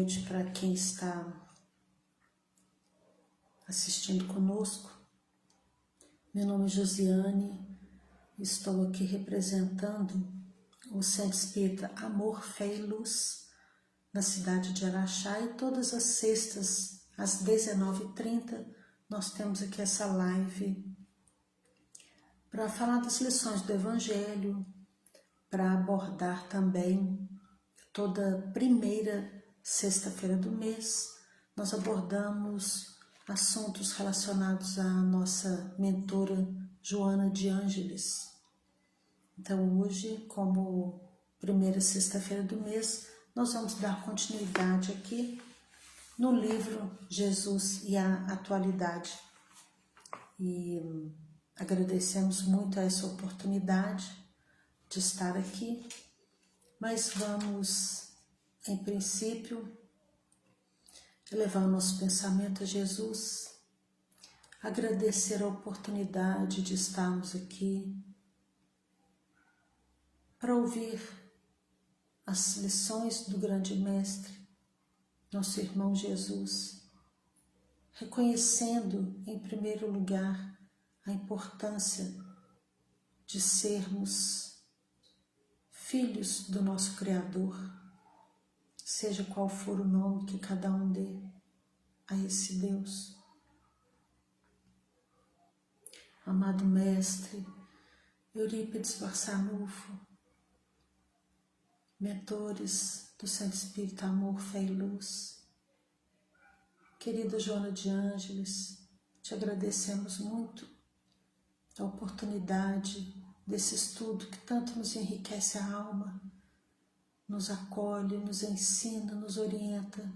noite para quem está assistindo conosco. Meu nome é Josiane, estou aqui representando o Centro Espírita Amor, Fé e Luz, na cidade de Araxá, e todas as sextas, às 19h30, nós temos aqui essa live para falar das lições do Evangelho, para abordar também toda primeira sexta-feira do mês. Nós abordamos assuntos relacionados à nossa mentora Joana de Ângeles. Então hoje, como primeira sexta-feira do mês, nós vamos dar continuidade aqui no livro Jesus e a Atualidade. E agradecemos muito a essa oportunidade de estar aqui, mas vamos, em princípio, elevar o nosso pensamento a Jesus, agradecer a oportunidade de estarmos aqui para ouvir as lições do grande Mestre, nosso irmão Jesus, reconhecendo em primeiro lugar a importância de sermos filhos do nosso Criador, seja qual for o nome que cada um dê a esse Deus. Amado Mestre Eurípides Barçanufo, mentores do Centro Espírita Amor, Fé e Luz, querida Joana de Ângeles, te agradecemos muito a oportunidade desse estudo que tanto nos enriquece a alma, nos acolhe, nos ensina, nos orienta.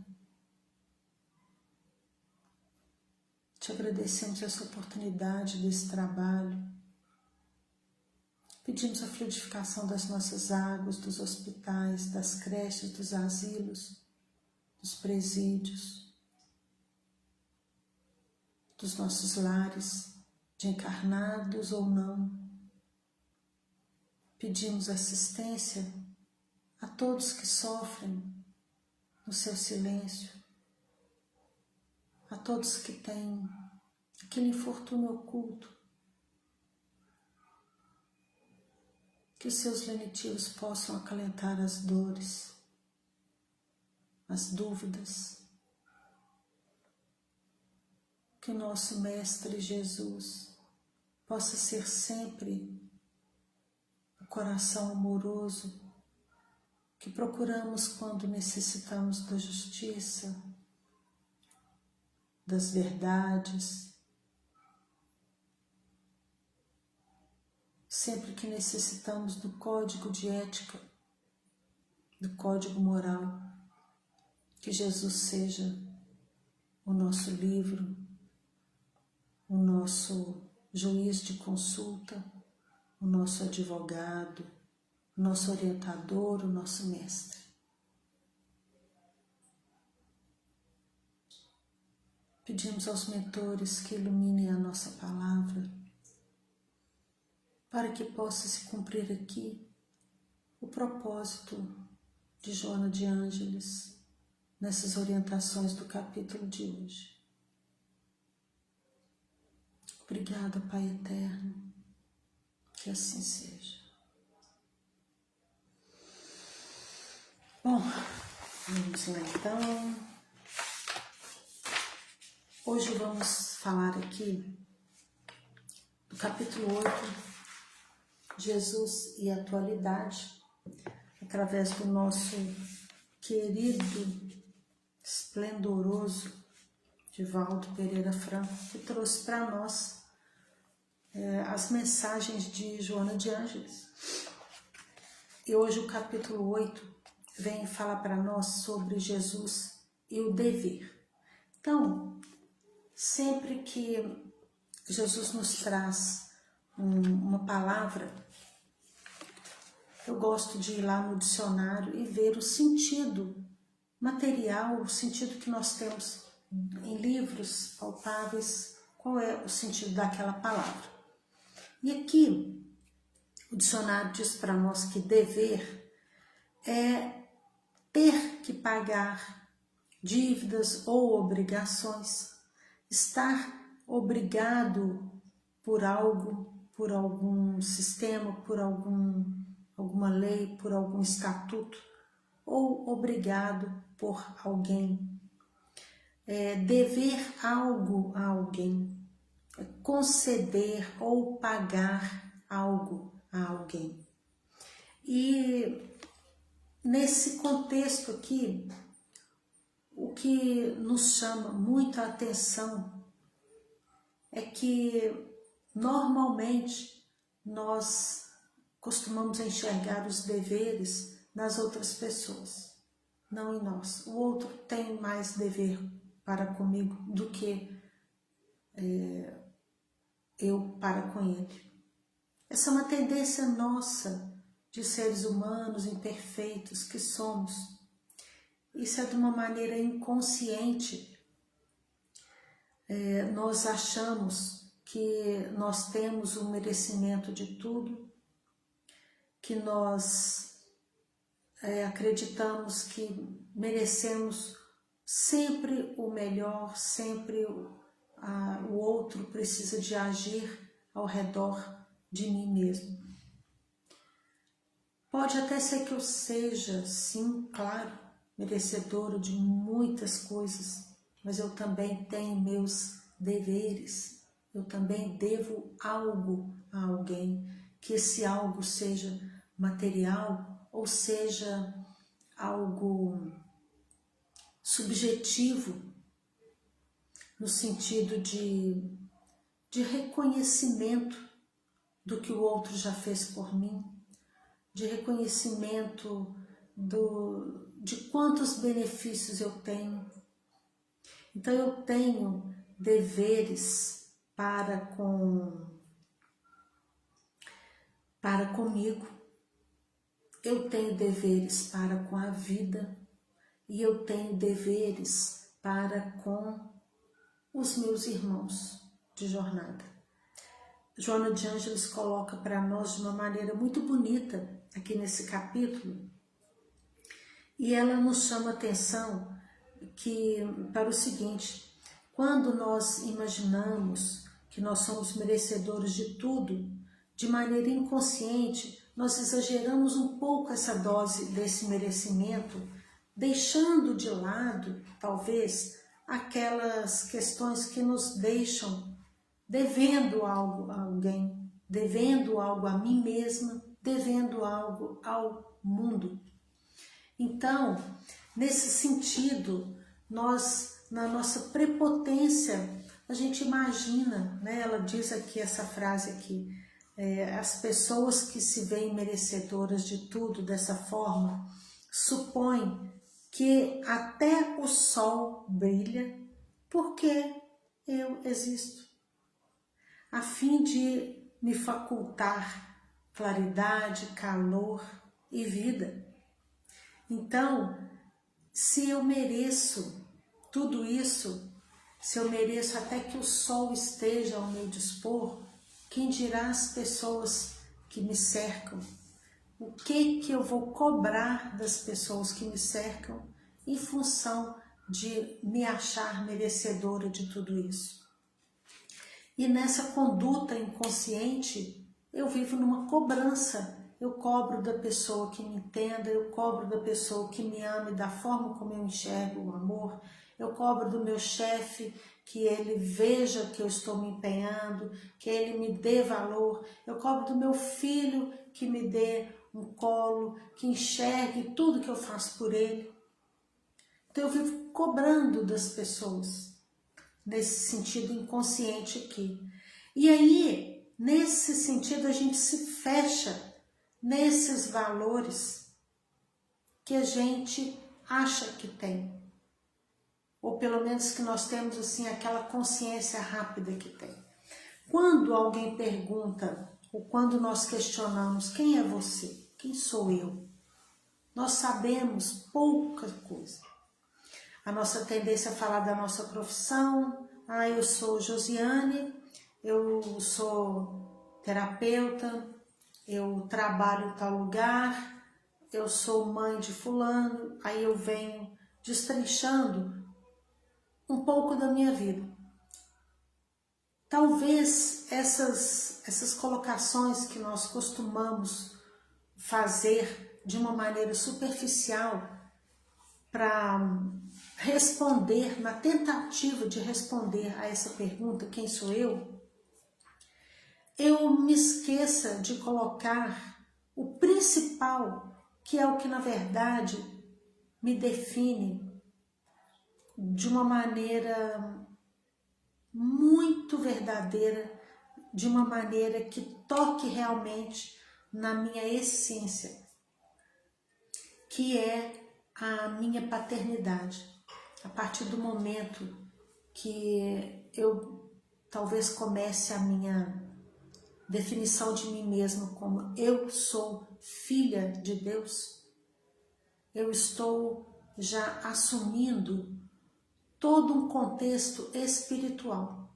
Te agradecemos essa oportunidade desse trabalho. Pedimos a fluidificação das nossas águas, dos hospitais, das creches, dos asilos, dos presídios, dos nossos lares, de encarnados ou não. Pedimos assistência a todos que sofrem no seu silêncio, a todos que têm aquele infortúnio oculto, que os seus lenitivos possam acalentar as dores, as dúvidas, que o nosso Mestre Jesus possa ser sempre o coração amoroso que procuramos quando necessitamos da justiça, das verdades, sempre que necessitamos do código de ética, do código moral, que Jesus seja o nosso livro, o nosso juiz de consulta, o nosso advogado, o nosso orientador, o nosso mestre. Pedimos aos mentores que iluminem a nossa palavra, para que possa se cumprir aqui o propósito de Joana de Ângeles nessas orientações do capítulo de hoje. Obrigada, Pai Eterno, que assim seja. Bom, vamos lá então. Hoje vamos falar aqui do capítulo 8, Jesus e a Atualidade, através do nosso querido, esplendoroso Divaldo Pereira Franco, que trouxe para nós as mensagens de Joana de Ângeles. E hoje o capítulo 8 vem falar para nós sobre Jesus e o dever. Então, sempre que Jesus nos traz uma palavra, eu gosto de ir lá no dicionário e ver o sentido material, o sentido que nós temos em livros palpáveis, qual é o sentido daquela palavra. E aqui o dicionário diz para nós que dever é ter que pagar dívidas ou obrigações, estar obrigado por algo, por algum sistema, por alguma lei, por algum estatuto, ou obrigado por alguém. Dever algo a alguém, conceder ou pagar algo a alguém. E nesse contexto aqui, o que nos chama muito a atenção é que normalmente nós costumamos enxergar os deveres nas outras pessoas, não em nós. O outro tem mais dever para comigo do que eu para com ele. Essa é uma tendência nossa de seres humanos imperfeitos que somos. Isso é de uma maneira inconsciente. Nós achamos que nós temos o merecimento de tudo, que nós acreditamos que merecemos sempre o melhor, sempre o outro precisa de agir ao redor de mim mesmo. Pode até ser que eu seja, sim, claro, merecedora de muitas coisas, mas eu também tenho meus deveres, eu também devo algo a alguém, que esse algo seja material ou seja algo subjetivo, no sentido de reconhecimento do que o outro já fez por mim, de reconhecimento de quantos benefícios eu tenho. Então eu tenho deveres para comigo, eu tenho deveres para com a vida e eu tenho deveres para com os meus irmãos de jornada. Joana de Ângeles coloca para nós de uma maneira muito bonita aqui nesse capítulo, e ela nos chama a atenção para o seguinte: quando nós imaginamos que nós somos merecedores de tudo, de maneira inconsciente, nós exageramos um pouco essa dose desse merecimento, deixando de lado, talvez, aquelas questões que nos deixam devendo algo a alguém, devendo algo a mim mesma, devendo algo ao mundo. Então, nesse sentido, nós, na nossa prepotência, a gente imagina, né? Ela diz aqui essa frase aqui, as pessoas que se veem merecedoras de tudo dessa forma, supõem que até o sol brilha porque eu existo, a fim de me facultar claridade, calor e vida. Então, se eu mereço tudo isso, se eu mereço até que o sol esteja ao meu dispor, quem dirá as pessoas que me cercam? O que eu vou cobrar das pessoas que me cercam em função de me achar merecedora de tudo isso? E nessa conduta inconsciente, eu vivo numa cobrança. Eu cobro da pessoa que me entenda, eu cobro da pessoa que me ame da forma como eu enxergo o amor, eu cobro do meu chefe que ele veja que eu estou me empenhando, que ele me dê valor, eu cobro do meu filho que me dê um colo, que enxergue tudo que eu faço por ele. Então eu vivo cobrando das pessoas, nesse sentido inconsciente aqui. E aí, nesse sentido, a gente se fecha nesses valores que a gente acha que tem, ou pelo menos que nós temos assim aquela consciência rápida que tem. Quando alguém pergunta, ou quando nós questionamos, quem é você? Quem sou eu? Nós sabemos pouca coisa. A nossa tendência é falar da nossa profissão. Eu sou Josiane, eu sou terapeuta, eu trabalho em tal lugar, eu sou mãe de fulano, aí eu venho destrinchando um pouco da minha vida. Talvez essas colocações que nós costumamos fazer de uma maneira superficial para responder, na tentativa de responder a essa pergunta, quem sou eu me esqueça de colocar o principal, que é o que na verdade me define de uma maneira muito verdadeira, de uma maneira que toque realmente na minha essência, que é a minha paternidade. A partir do momento que eu talvez comece a minha definição de mim mesma como eu sou filha de Deus, eu estou já assumindo todo um contexto espiritual.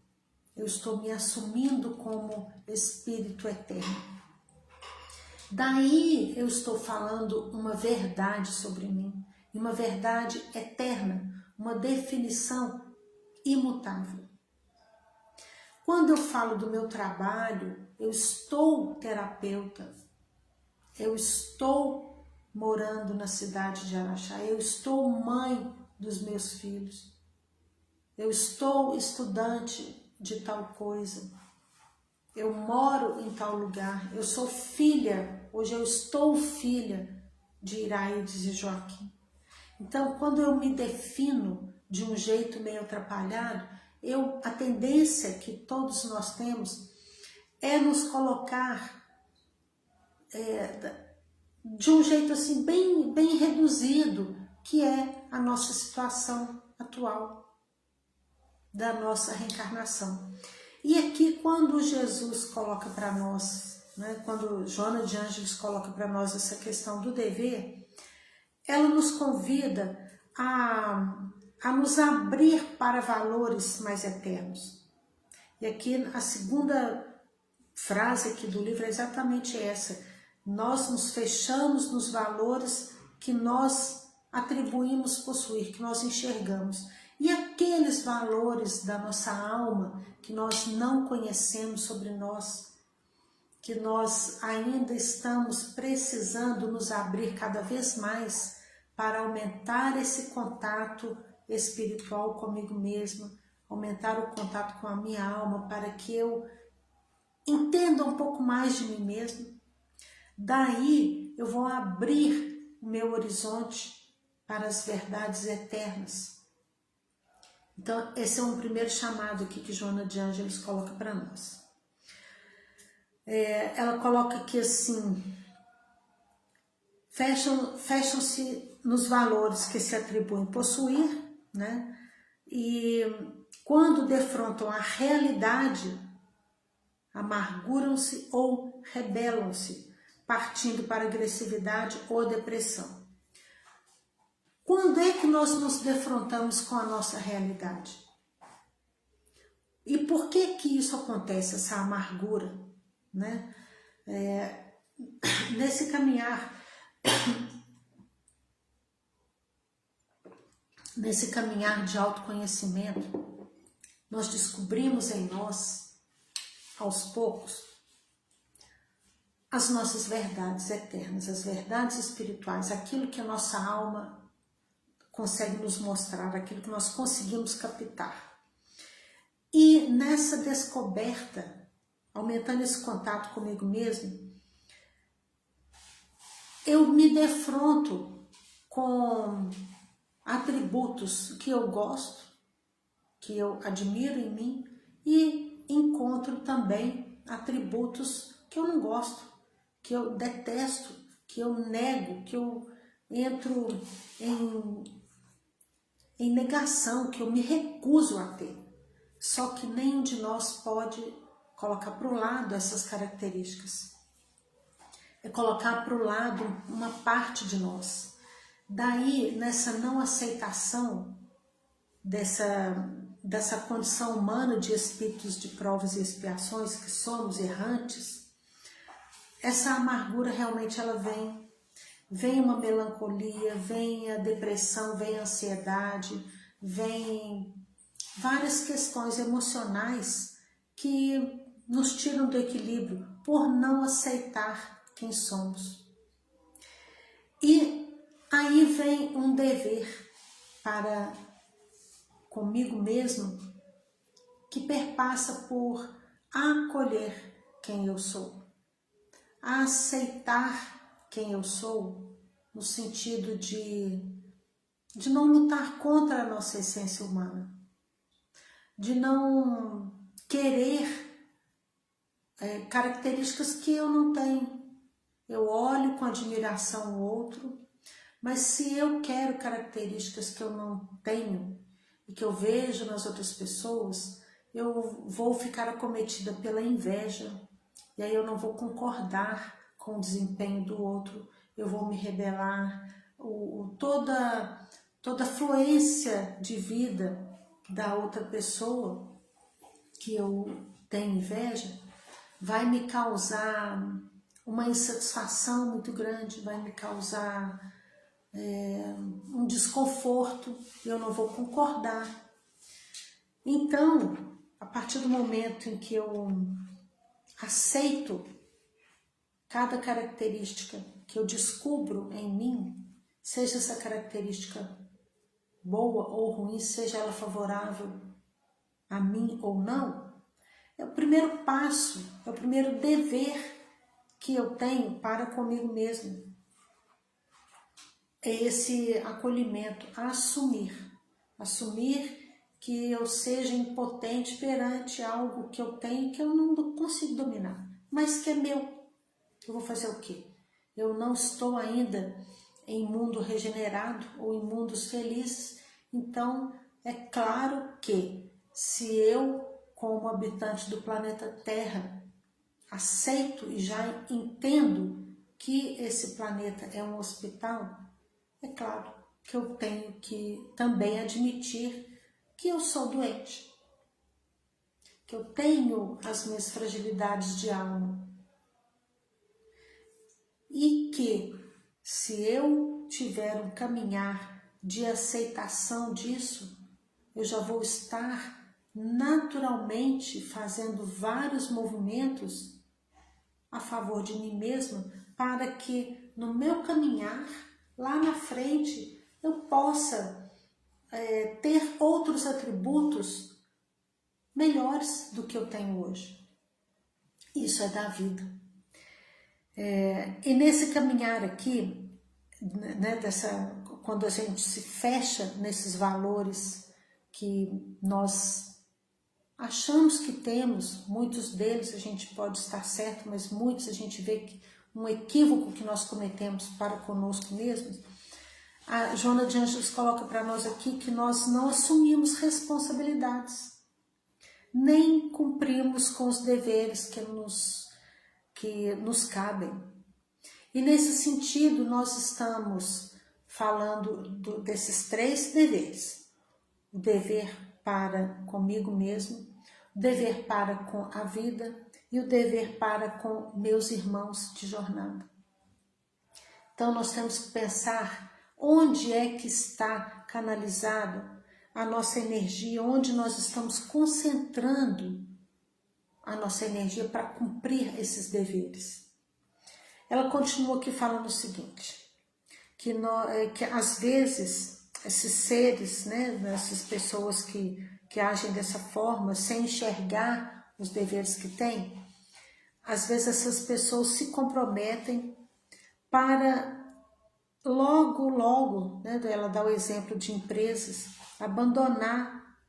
Eu estou me assumindo como espírito eterno. Daí eu estou falando uma verdade sobre mim, uma verdade eterna, uma definição imutável. Quando eu falo do meu trabalho, eu estou terapeuta, eu estou morando na cidade de Araxá, eu estou mãe dos meus filhos, eu estou estudante de tal coisa, eu moro em tal lugar, eu sou filha, hoje eu estou filha de Iraídes e Joaquim. Então, quando eu me defino de um jeito meio atrapalhado, a tendência que todos nós temos é nos colocar de um jeito assim bem reduzido, que é a nossa situação atual, da nossa reencarnação. E aqui, quando Jesus coloca para nós, né, quando Joana de Ângeles coloca para nós essa questão do dever, ela nos convida a nos abrir para valores mais eternos. E aqui a segunda frase aqui do livro é exatamente essa: nós nos fechamos nos valores que nós atribuímos possuir, que nós enxergamos. E aqueles valores da nossa alma que nós não conhecemos sobre nós, que nós ainda estamos precisando nos abrir cada vez mais para aumentar esse contato espiritual comigo mesma, aumentar o contato com a minha alma, para que eu entenda um pouco mais de mim mesma. Daí eu vou abrir o meu horizonte para as verdades eternas. Então, esse é um primeiro chamado aqui que Joana de Ângeles coloca para nós. Ela coloca aqui assim: fecham-se nos valores que se atribuem possuir, né? E quando defrontam a realidade, amarguram-se ou rebelam-se, partindo para agressividade ou depressão. Quando é que nós nos defrontamos com a nossa realidade? E por que que isso acontece, essa amargura, né? Nesse caminhar de autoconhecimento, nós descobrimos em nós, aos poucos, as nossas verdades eternas, as verdades espirituais, aquilo que a nossa alma consegue nos mostrar, aquilo que nós conseguimos captar. E nessa descoberta, aumentando esse contato comigo mesmo, eu me defronto com atributos que eu gosto, que eu admiro em mim, e encontro também atributos que eu não gosto, que eu detesto, que eu nego, que eu entro em negação, que eu me recuso a ter. Só que nenhum de nós pode colocar para o lado essas características. É colocar para o lado uma parte de nós. Daí, nessa não aceitação dessa condição humana de espíritos de provas e expiações, que somos errantes, essa amargura realmente ela vem. vem uma melancolia, vem a depressão, vem a ansiedade, vem várias questões emocionais que nos tiram do equilíbrio por não aceitar quem somos. E aí vem um dever para comigo mesmo que perpassa por acolher quem eu sou, aceitar quem eu sou, no sentido de não lutar contra a nossa essência humana, de não querer características que eu não tenho. Eu olho com admiração o outro, mas se eu quero características que eu não tenho e que eu vejo nas outras pessoas, eu vou ficar acometida pela inveja, e aí eu não vou concordar com o desempenho do outro, eu vou me rebelar. Toda a fluência de vida da outra pessoa que eu tenho inveja vai me causar uma insatisfação muito grande, vai me causar um desconforto, eu não vou concordar. Então, a partir do momento em que eu aceito cada característica que eu descubro em mim, seja essa característica boa ou ruim, seja ela favorável a mim ou não, é o primeiro passo, é o primeiro dever que eu tenho para comigo mesmo. É esse acolhimento, assumir que eu seja impotente perante algo que eu tenho que eu não consigo dominar, mas que é meu. Eu vou fazer o quê? Eu não estou ainda em mundo regenerado ou em mundos felizes, então é claro que se eu, como habitante do planeta Terra, aceito e já entendo que esse planeta é um hospital, é claro que eu tenho que também admitir que eu sou doente, que eu tenho as minhas fragilidades de alma e que se eu tiver um caminhar de aceitação disso, eu já vou estar naturalmente fazendo vários movimentos a favor de mim mesma para que no meu caminhar lá na frente eu possa ter outros atributos melhores do que eu tenho hoje. Isso é da vida. E nesse caminhar aqui, né, quando a gente se fecha nesses valores que nós achamos que temos, muitos deles a gente pode estar certo, mas muitos a gente vê que um equívoco que nós cometemos para conosco mesmos. A Joana de Ângeles coloca para nós aqui que nós não assumimos responsabilidades, nem cumprimos com os deveres que nos cabem. E nesse sentido nós estamos falando desses 3 deveres. O dever para comigo mesmo, o dever para com a vida e o dever para com meus irmãos de jornada. Então nós temos que pensar onde é que está canalizado a nossa energia, onde nós estamos concentrando a nossa energia para cumprir esses deveres. Ela continua aqui falando o seguinte, que às vezes esses seres, né, essas pessoas que agem dessa forma, sem enxergar os deveres que têm, às vezes essas pessoas se comprometem para logo, né, ela dá o exemplo de empresas, abandonar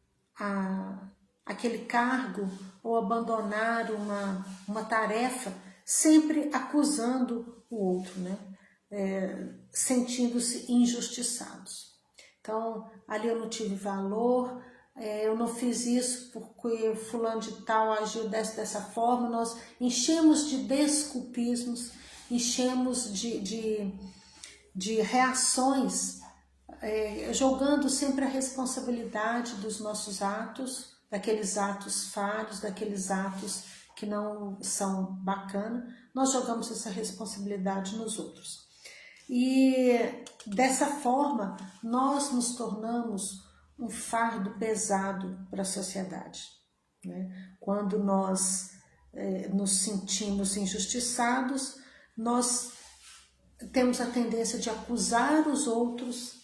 aquele cargo ou abandonar uma tarefa, sempre acusando o outro, né? Sentindo-se injustiçados. Então, ali eu não tive valor, eu não fiz isso porque fulano de tal agiu dessa forma. Nós enchemos de desculpismos, enchemos de reações, jogando sempre a responsabilidade dos nossos atos, daqueles atos falhos, daqueles atos que não são bacanas, nós jogamos essa responsabilidade nos outros. E dessa forma nós nos tornamos um fardo pesado para a sociedade, né? Quando nós nos sentimos injustiçados, nós temos a tendência de acusar os outros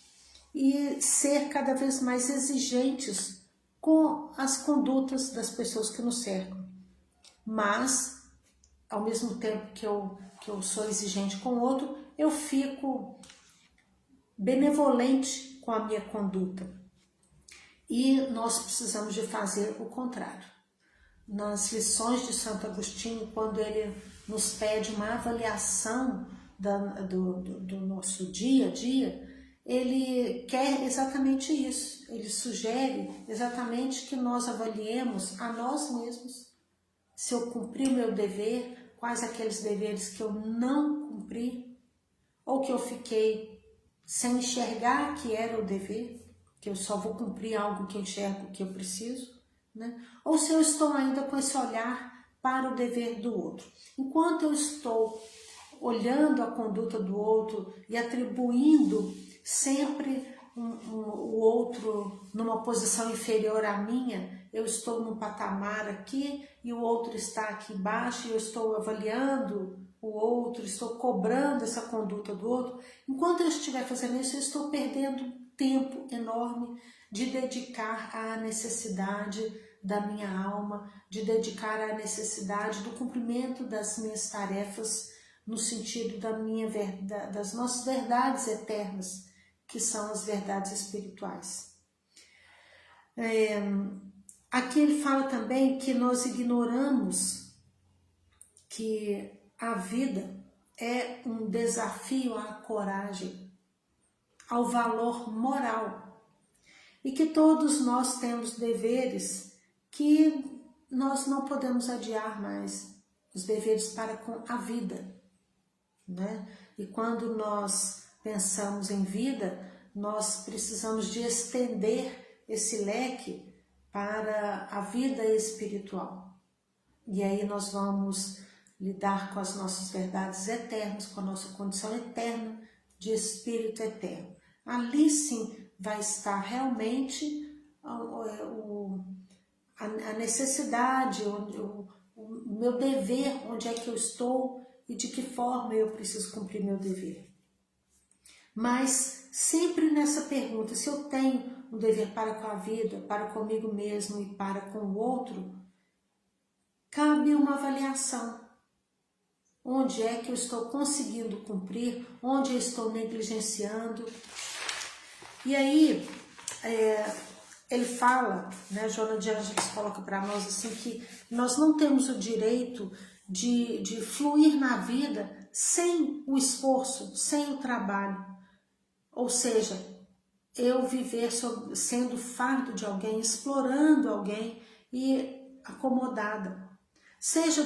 e ser cada vez mais exigentes com as condutas das pessoas que nos cercam. Mas, ao mesmo tempo que eu sou exigente com o outro, eu fico benevolente com a minha conduta. E nós precisamos de fazer o contrário. Nas lições de Santo Agostinho, quando ele nos pede uma avaliação do nosso dia a dia, ele quer exatamente isso. Ele sugere exatamente que nós avaliemos a nós mesmos, se eu cumpri o meu dever, quais aqueles deveres que eu não cumpri, ou que eu fiquei sem enxergar que era o dever, que eu só vou cumprir algo que eu enxergo que eu preciso, né? Ou se eu estou ainda com esse olhar para o dever do outro. Enquanto eu estou olhando a conduta do outro e atribuindo sempre o outro numa posição inferior à minha, eu estou num patamar aqui e o outro está aqui embaixo e eu estou avaliando o outro, estou cobrando essa conduta do outro. Enquanto eu estiver fazendo isso, eu estou perdendo tempo enorme de dedicar à necessidade da minha alma, de dedicar à necessidade do cumprimento das minhas tarefas no sentido das nossas verdades eternas, que são as verdades espirituais. Aqui ele fala também que nós ignoramos que a vida é um desafio à coragem, ao valor moral, e que todos nós temos deveres que nós não podemos adiar mais, os deveres para com a vida, né? E quando nós pensamos em vida, nós precisamos de estender esse leque para a vida espiritual. E aí nós vamos lidar com as nossas verdades eternas, com a nossa condição eterna de espírito eterno. Ali sim vai estar realmente a necessidade, o meu dever, onde é que eu estou e de que forma eu preciso cumprir meu dever. Mas sempre nessa pergunta, se eu tenho um dever para com a vida, para comigo mesmo e para com o outro, cabe uma avaliação. Onde é que eu estou conseguindo cumprir, onde eu estou negligenciando. E aí, ele fala, né, Joana de Ângeles coloca para nós assim, que nós não temos o direito de fluir na vida sem o esforço, sem o trabalho. Ou seja, eu viver sendo fardo de alguém, explorando alguém e acomodada. Seja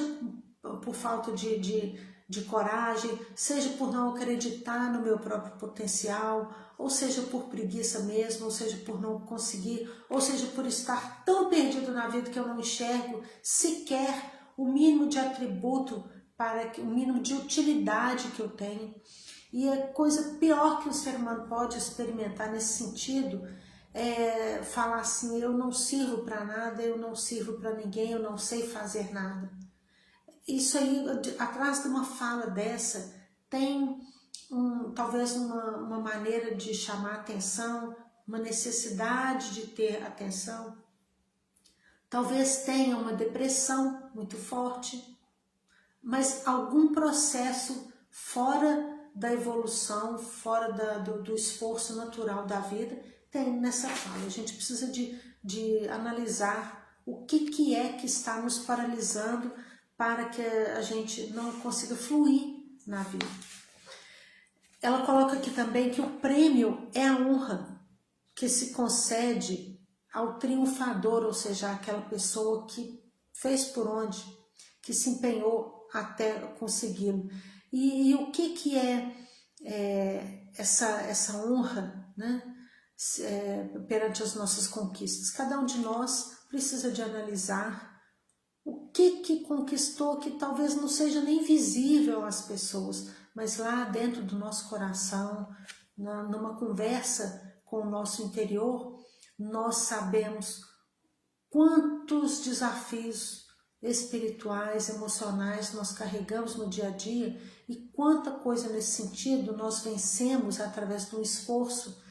por falta de coragem, seja por não acreditar no meu próprio potencial, ou seja por preguiça mesmo, ou seja por não conseguir, ou seja por estar tão perdido na vida que eu não enxergo sequer o mínimo de atributo, o mínimo de utilidade que eu tenho. E a coisa pior que o ser humano pode experimentar nesse sentido é falar assim, eu não sirvo para nada, eu não sirvo para ninguém, eu não sei fazer nada. Isso aí, atrás de uma fala dessa, tem talvez uma maneira de chamar atenção, uma necessidade de ter atenção. Talvez tenha uma depressão muito forte, mas algum processo fora da evolução, fora do esforço natural da vida, tem nessa fala. A gente precisa de analisar o que é que está nos paralisando para que a gente não consiga fluir na vida. Ela coloca aqui também que o prêmio é a honra que se concede ao triunfador, ou seja, aquela pessoa que fez por onde, que se empenhou até consegui-lo. E o que é essa honra, né, perante as nossas conquistas? Cada um de nós precisa de analisar o que conquistou que talvez não seja nem visível às pessoas, mas lá dentro do nosso coração, numa conversa com o nosso interior, nós sabemos quantos desafios espirituais, emocionais nós carregamos no dia a dia e quanta coisa nesse sentido nós vencemos através do esforço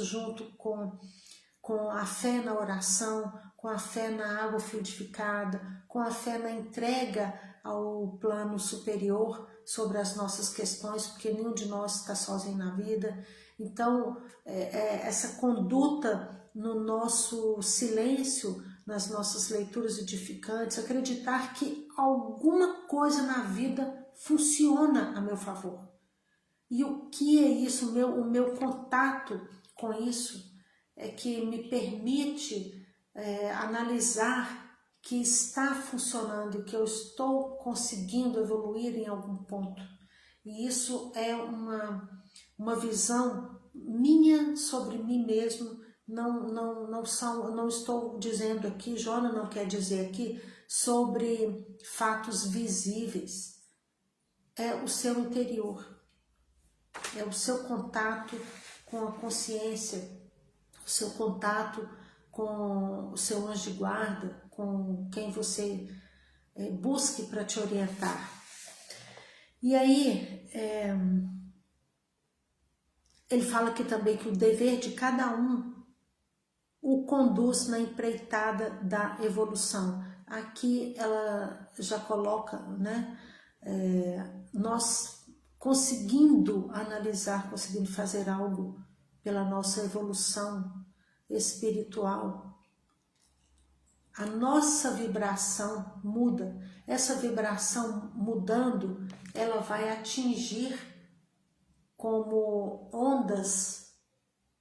junto com a fé na oração, com a fé na água fluidificada, com a fé na entrega ao plano superior sobre as nossas questões, porque nenhum de nós está sozinho na vida. Então, essa conduta no nosso silêncio, nas nossas leituras edificantes, acreditar que alguma coisa na vida funciona a meu favor. E o que é isso? O meu contato com isso é que me permite analisar que está funcionando, que eu estou conseguindo evoluir em algum ponto. E isso é uma visão minha sobre mim mesmo. Não estou dizendo aqui, Jonas não quer dizer aqui sobre fatos visíveis. É o seu interior, é o seu contato com a consciência, o seu contato com o seu anjo de guarda, com quem você busque para te orientar. E aí, ele fala aqui também que o dever de cada um o conduz na empreitada da evolução. Aqui ela já coloca, né, nós conseguindo analisar, conseguindo fazer algo pela nossa evolução espiritual, a nossa vibração muda. Essa vibração mudando, ela vai atingir como ondas,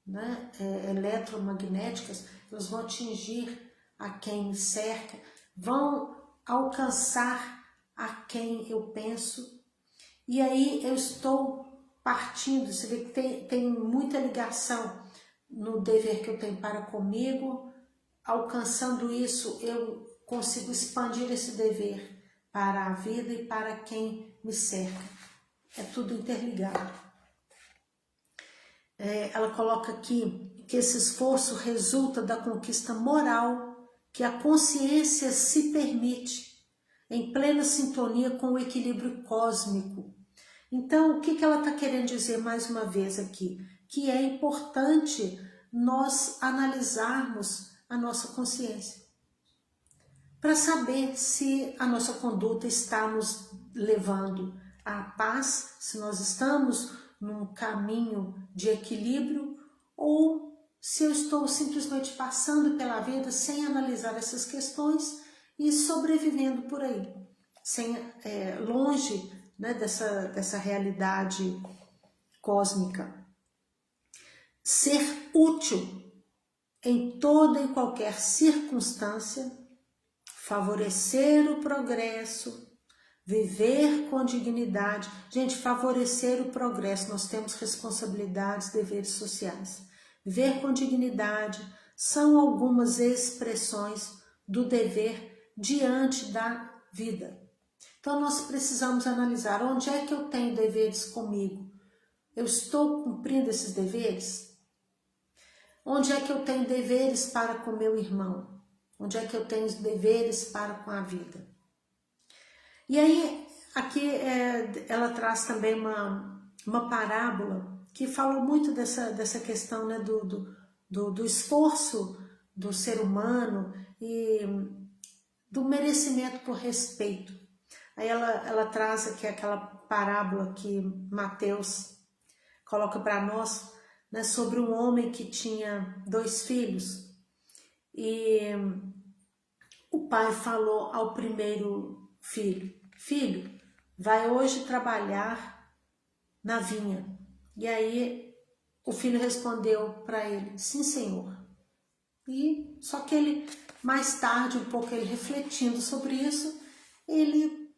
né, eletromagnéticas, elas vão atingir a quem me cerca, vão alcançar a quem eu penso, e aí eu estou partindo. Você vê que tem muita ligação no dever que eu tenho para comigo. Alcançando isso, eu consigo expandir esse dever para a vida e para quem me cerca. É tudo interligado. Ela coloca aqui que esse esforço resulta da conquista moral que a consciência se permite, em plena sintonia com o equilíbrio cósmico. Então, o que ela está querendo dizer mais uma vez aqui? Que é importante nós analisarmos a nossa consciência para saber se a nossa conduta está nos levando à paz, se nós estamos num caminho de equilíbrio ou se eu estou simplesmente passando pela vida sem analisar essas questões e sobrevivendo por aí, longe, né, dessa realidade cósmica. Ser útil em toda e qualquer circunstância, favorecer o progresso, viver com dignidade. Gente, favorecer o progresso, nós temos responsabilidades, deveres sociais. Viver com dignidade são algumas expressões do dever diante da vida. Então nós precisamos analisar onde é que eu tenho deveres comigo. Eu estou cumprindo esses deveres? Onde é que eu tenho deveres para com meu irmão? Onde é que eu tenho deveres para com a vida? E aí, aqui ela traz também uma parábola que fala muito dessa questão, né, do esforço do ser humano e do merecimento por respeito. Aí ela traz aqui aquela parábola que Mateus coloca para nós, né, sobre um homem que tinha 2 filhos e o pai falou ao primeiro filho: filho, vai hoje trabalhar na vinha. E aí o filho respondeu para ele: sim, senhor. E só que ele, mais tarde, um pouco ele refletindo sobre isso, ele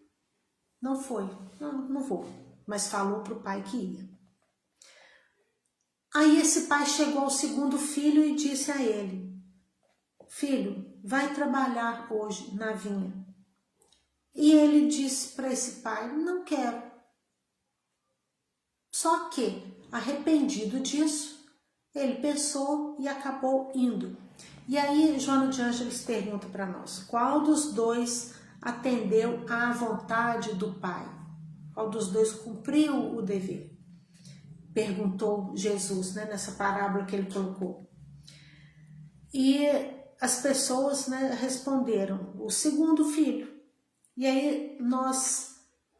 não foi, não vou, mas falou para o pai que ia. Aí esse pai chegou ao segundo filho e disse a ele: filho, vai trabalhar hoje na vinha. E ele disse para esse pai: não quero. Só que, arrependido disso, ele pensou e acabou indo. E aí, Joana de Ângeles pergunta para nós, qual dos dois atendeu à vontade do Pai? Qual dos dois cumpriu o dever? Perguntou Jesus, né, nessa parábola que ele colocou. E as pessoas, né, responderam, o segundo filho. E aí nós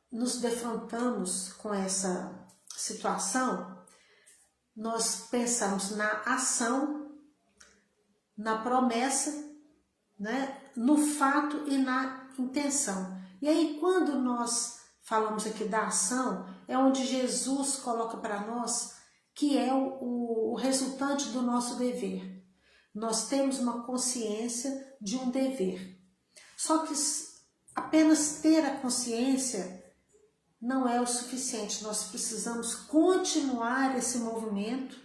nos defrontamos com essa situação, nós pensamos na ação, na promessa, né, no fato e na intenção. E aí quando nós falamos aqui da ação, é onde Jesus coloca para nós que é o resultante do nosso dever. Nós temos uma consciência de um dever. Só que apenas ter a consciência não é o suficiente. Nós precisamos continuar esse movimento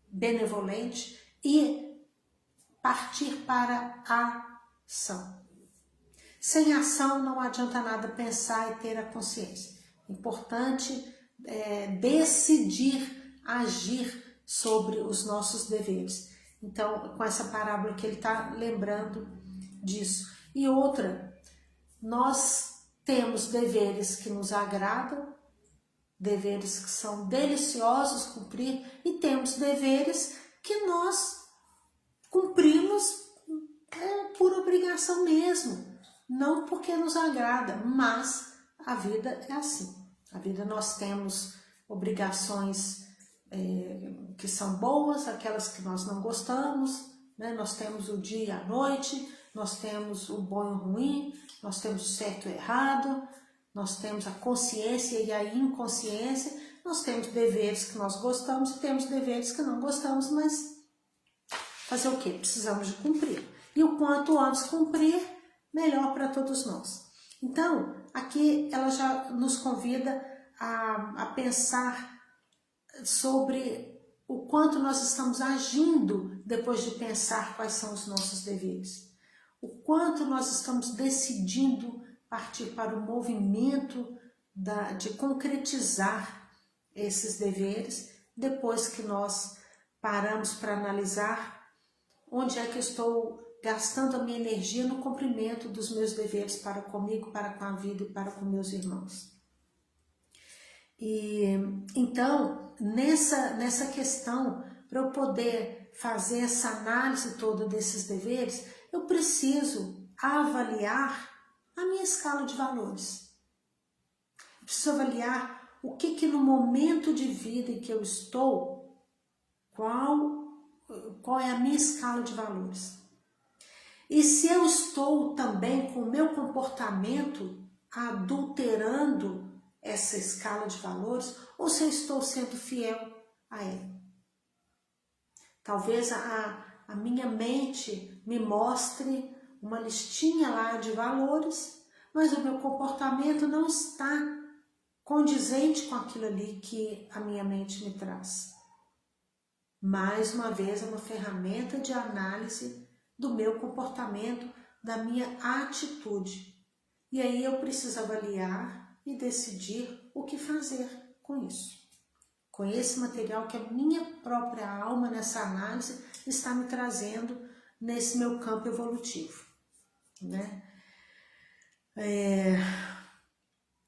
benevolente e partir para a ação. Sem ação não adianta nada pensar e ter a consciência. Importante decidir agir sobre os nossos deveres. Então, com essa parábola que ele está lembrando disso. E outra, nós temos deveres que nos agradam, deveres que são deliciosos cumprir, e temos deveres que nós cumprimos por obrigação mesmo, não porque nos agrada, mas a vida é assim. A vida nós temos obrigações que são boas, aquelas que nós não gostamos, né? Nós temos o dia e a noite, nós temos o bom e o ruim, nós temos o certo e o errado, nós temos a consciência e a inconsciência, nós temos deveres que nós gostamos e temos deveres que não gostamos, mas fazer o quê? Precisamos de cumprir. E o quanto antes cumprir, melhor para todos nós. Então, aqui ela já nos convida a pensar sobre o quanto nós estamos agindo depois de pensar quais são os nossos deveres. O quanto nós estamos decidindo partir para o movimento de concretizar esses deveres, depois que nós paramos para analisar onde é que eu estou gastando a minha energia no cumprimento dos meus deveres para comigo, para com a vida e para com meus irmãos. E então, nessa questão, para eu poder fazer essa análise toda desses deveres, eu preciso avaliar a minha escala de valores. Eu preciso avaliar o que no momento de vida em que eu estou, qual é a minha escala de valores. E se eu estou também com o meu comportamento adulterando essa escala de valores, ou se eu estou sendo fiel a ela. Talvez a minha mente me mostre uma listinha lá de valores, mas o meu comportamento não está condizente com aquilo ali que a minha mente me traz. Mais uma vez, é uma ferramenta de análise do meu comportamento, da minha atitude. E aí eu preciso avaliar e decidir o que fazer com isso. Com esse material que a minha própria alma, nessa análise, está me trazendo nesse meu campo evolutivo, né?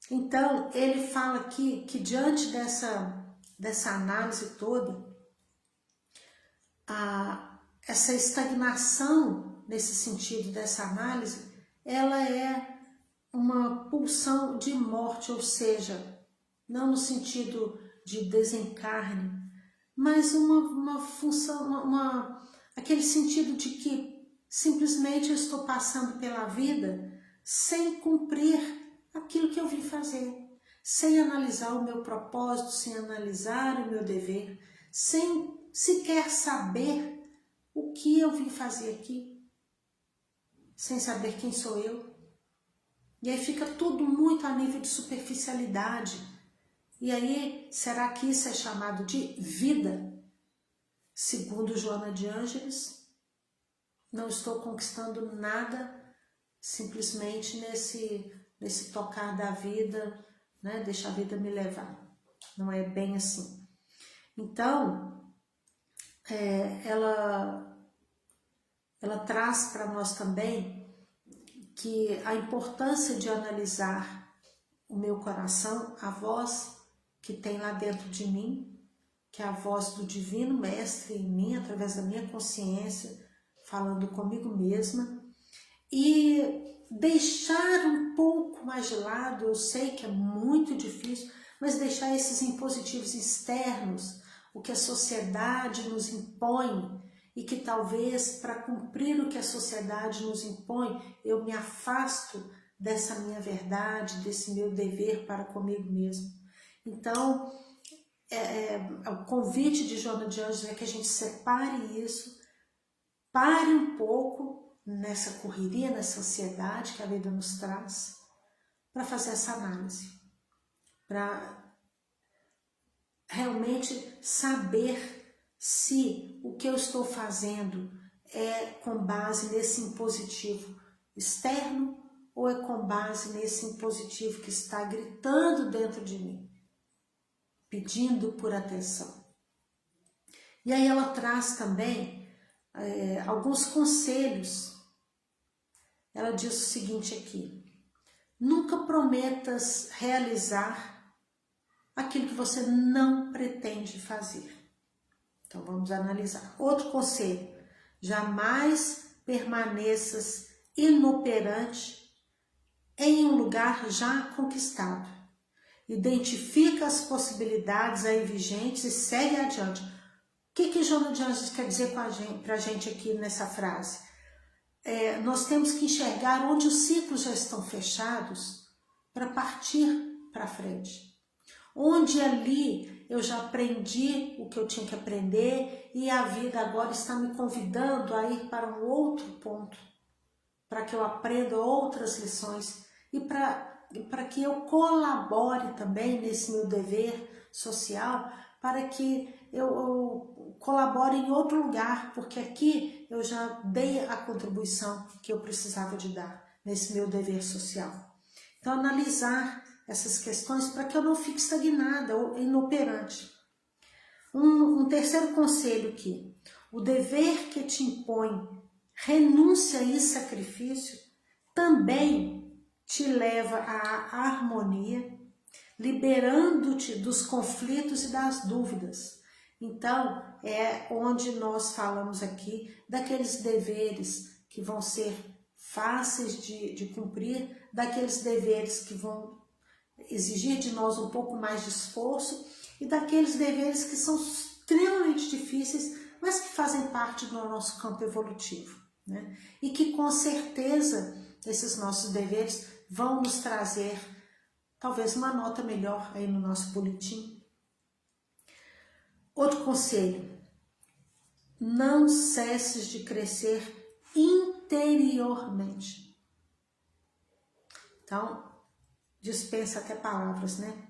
Então, ele fala aqui que diante dessa análise toda, essa estagnação nesse sentido dessa análise, ela é uma pulsão de morte, ou seja, não no sentido de desencarne, mas uma função, aquele sentido de que simplesmente eu estou passando pela vida sem cumprir aquilo que eu vim fazer, sem analisar o meu propósito, sem analisar o meu dever, sem sequer saber o que eu vim fazer aqui, sem saber quem sou eu. E aí fica tudo muito a nível de superficialidade. E aí, será que isso é chamado de vida? Segundo Joana de Ângeles, não estou conquistando nada simplesmente nesse tocar da vida, né? Deixa a vida me levar. não é bem assim. Então, ela traz para nós também que a importância de analisar o meu coração, a voz que tem lá dentro de mim, que é a voz do Divino Mestre em mim, através da minha consciência, falando comigo mesma, e deixar um pouco mais de lado, eu sei que é muito difícil, mas deixar esses impositivos externos, o que a sociedade nos impõe, e que talvez para cumprir o que a sociedade nos impõe, eu me afasto dessa minha verdade, desse meu dever para comigo mesmo. Então, o convite de Joana de Ângeles é que a gente separe isso, pare um pouco nessa correria, nessa ansiedade que a vida nos traz, para fazer essa análise, para realmente saber se o que eu estou fazendo é com base nesse impositivo externo ou é com base nesse impositivo que está gritando dentro de mim, pedindo por atenção. E aí ela traz também alguns conselhos. Ela diz o seguinte aqui: nunca prometas realizar aquilo que você não pretende fazer. Então vamos analisar. Outro conselho: jamais permaneças inoperante em um lugar já conquistado. Identifica as possibilidades aí vigentes e segue adiante. O que Joana de Ângeles quer dizer para a gente aqui nessa frase? Nós temos que enxergar onde os ciclos já estão fechados para partir para frente. Onde ali eu já aprendi o que eu tinha que aprender e a vida agora está me convidando a ir para um outro ponto, para que eu aprenda outras lições e para que eu colabore também nesse meu dever social, para que eu colabore em outro lugar, porque aqui eu já dei a contribuição que eu precisava de dar nesse meu dever social. Então, analisar essas questões para que eu não fique estagnada ou inoperante. Um terceiro conselho aqui: o dever que te impõe renúncia e sacrifício também te leva à harmonia, liberando-te dos conflitos e das dúvidas. Então, é onde nós falamos aqui daqueles deveres que vão ser fáceis de cumprir, daqueles deveres que vão exigir de nós um pouco mais de esforço e daqueles deveres que são extremamente difíceis, mas que fazem parte do nosso campo evolutivo, né? E que com certeza esses nossos deveres vão nos trazer talvez uma nota melhor aí no nosso boletim. Outro conselho: não cesses de crescer interiormente. Então, dispensa até palavras, né?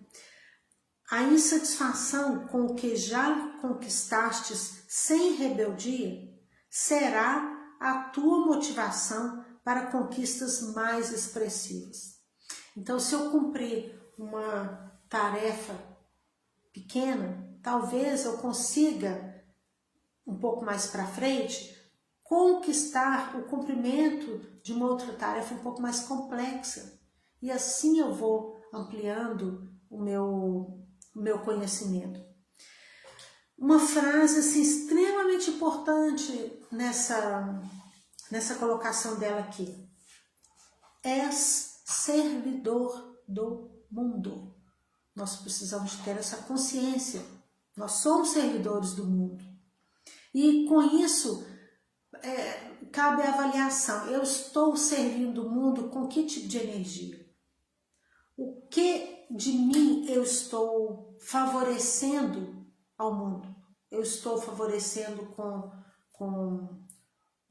A insatisfação com o que já conquistastes sem rebeldia será a tua motivação para conquistas mais expressivas. Então, se eu cumprir uma tarefa pequena, talvez eu consiga, um pouco mais para frente, conquistar o cumprimento de uma outra tarefa um pouco mais complexa. E assim eu vou ampliando o meu conhecimento. Uma frase assim, extremamente importante nessa colocação dela aqui: és servidor do mundo. Nós precisamos ter essa consciência. Nós somos servidores do mundo. E com isso, cabe a avaliação. Eu estou servindo o mundo com que tipo de energia? O que de mim eu estou favorecendo ao mundo? Eu estou favorecendo com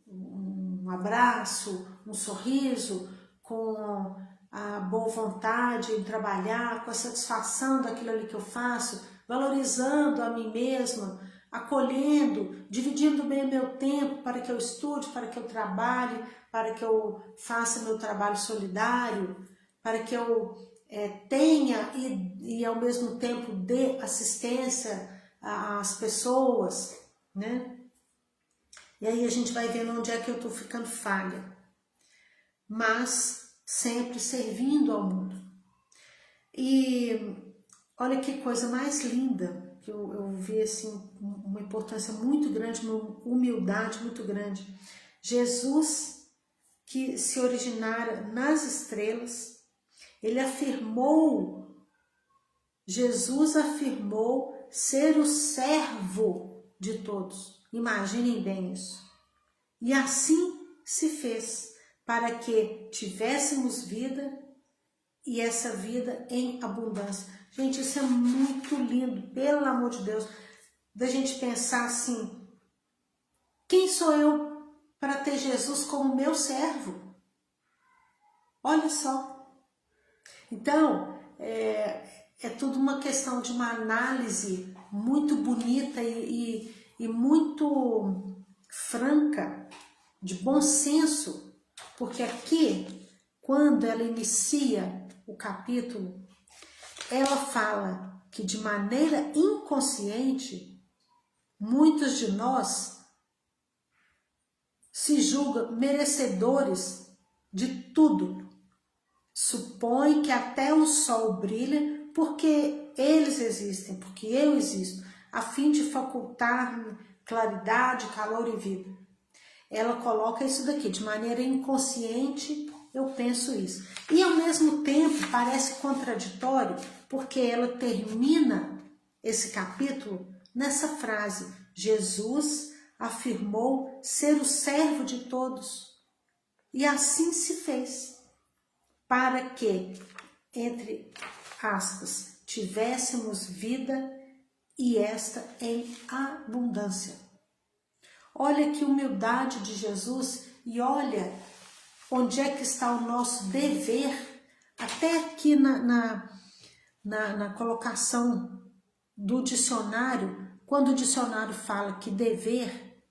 um abraço, um sorriso, com a boa vontade em trabalhar, com a satisfação daquilo ali que eu faço, valorizando a mim mesma, acolhendo, dividindo bem o meu tempo para que eu estude, para que eu trabalhe, para que eu faça meu trabalho solidário, para que eu tenha e ao mesmo tempo dê assistência às pessoas, né? E aí a gente vai vendo onde é que eu estou ficando falha, mas sempre servindo ao mundo. E olha que coisa mais linda, que eu vi assim, uma importância muito grande, uma humildade muito grande. Jesus, que se originara nas estrelas, Jesus afirmou ser o servo de todos. Imaginem bem isso. E assim se fez, para que tivéssemos vida e essa vida em abundância. Gente, isso é muito lindo, pelo amor de Deus, da gente pensar assim, quem sou eu para ter Jesus como meu servo? Olha só. Então, é tudo uma questão de uma análise muito bonita e muito franca, de bom senso, porque aqui, quando ela inicia o capítulo, ela fala que de maneira inconsciente, muitos de nós se julgam merecedores de tudo. Supõe que até o sol brilha porque eles existem, porque eu existo, a fim de facultar-me claridade, calor e vida. Ela coloca isso daqui, de maneira inconsciente eu penso isso. E ao mesmo tempo parece contraditório, porque ela termina esse capítulo nessa frase: Jesus afirmou ser o servo de todos. E assim se fez, para que, entre aspas, tivéssemos vida e esta em abundância. Olha que humildade de Jesus e olha onde é que está o nosso dever. Até aqui na colocação do dicionário, quando o dicionário fala que dever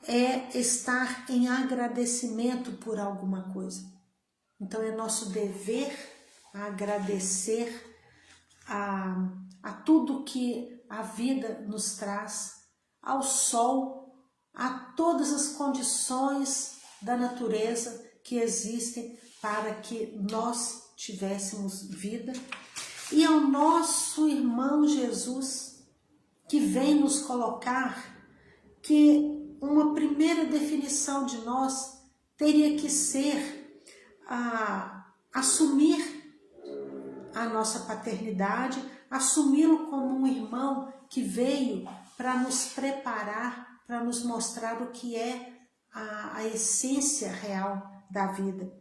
é estar em agradecimento por alguma coisa. Então é nosso dever agradecer a tudo que a vida nos traz, ao sol, a todas as condições da natureza que existem para que nós tivéssemos vida, e ao nosso irmão Jesus, que vem nos colocar que uma primeira definição de nós teria que ser assumir a nossa paternidade, assumi-lo como um irmão que veio para nos preparar, para nos mostrar o que é a essência real da vida.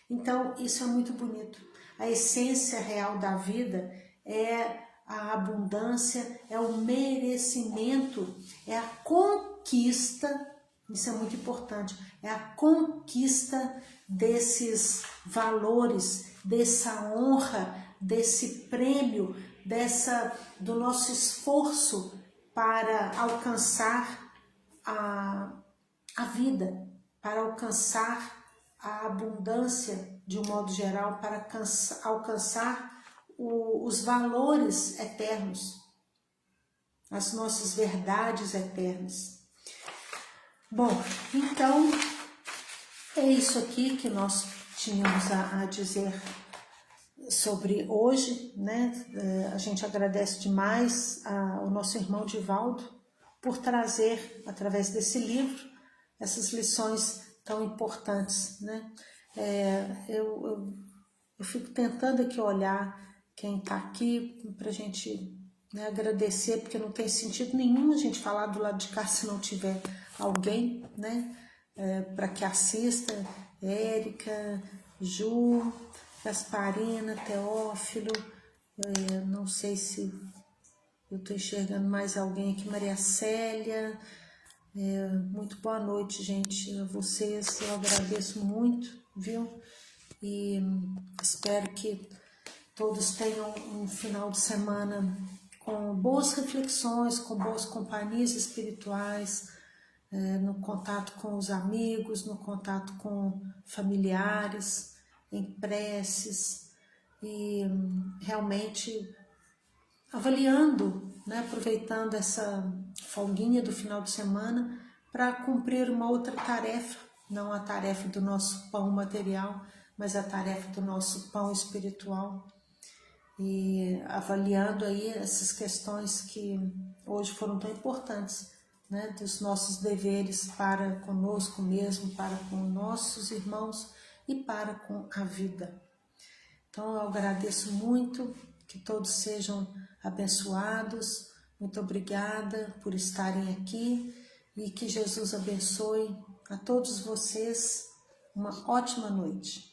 Então, isso é muito bonito. A essência real da vida é a abundância, é o merecimento, é a conquista, isso é muito importante, é a conquista desses valores, dessa honra, desse prêmio, do nosso esforço para alcançar a vida, para alcançar a abundância de um modo geral, para alcançar os valores eternos, as nossas verdades eternas. Bom, então é isso aqui que nós tínhamos a dizer sobre hoje, né? A gente agradece demais ao nosso irmão Divaldo por trazer, através desse livro, essas lições tão importantes, né? Eu fico tentando aqui olhar quem está aqui para a gente, né, agradecer, porque não tem sentido nenhum a gente falar do lado de cá se não tiver alguém, né, para que assista. Érica, Ju, Gasparina, Teófilo, não sei se eu estou enxergando mais alguém aqui, Maria Célia. Muito boa noite, gente, a vocês, eu agradeço muito, viu? E espero que todos tenham um final de semana com boas reflexões, com boas companhias espirituais, no contato com os amigos, no contato com familiares, em preces, e realmente avaliando, né, aproveitando essa folguinha do final de semana para cumprir uma outra tarefa, não a tarefa do nosso pão material, mas a tarefa do nosso pão espiritual. E avaliando aí essas questões que hoje foram tão importantes, né, dos nossos deveres para conosco mesmo, para com nossos irmãos e para com a vida. Então eu agradeço muito, que todos sejam abençoados, muito obrigada por estarem aqui e que Jesus abençoe a todos vocês, uma ótima noite.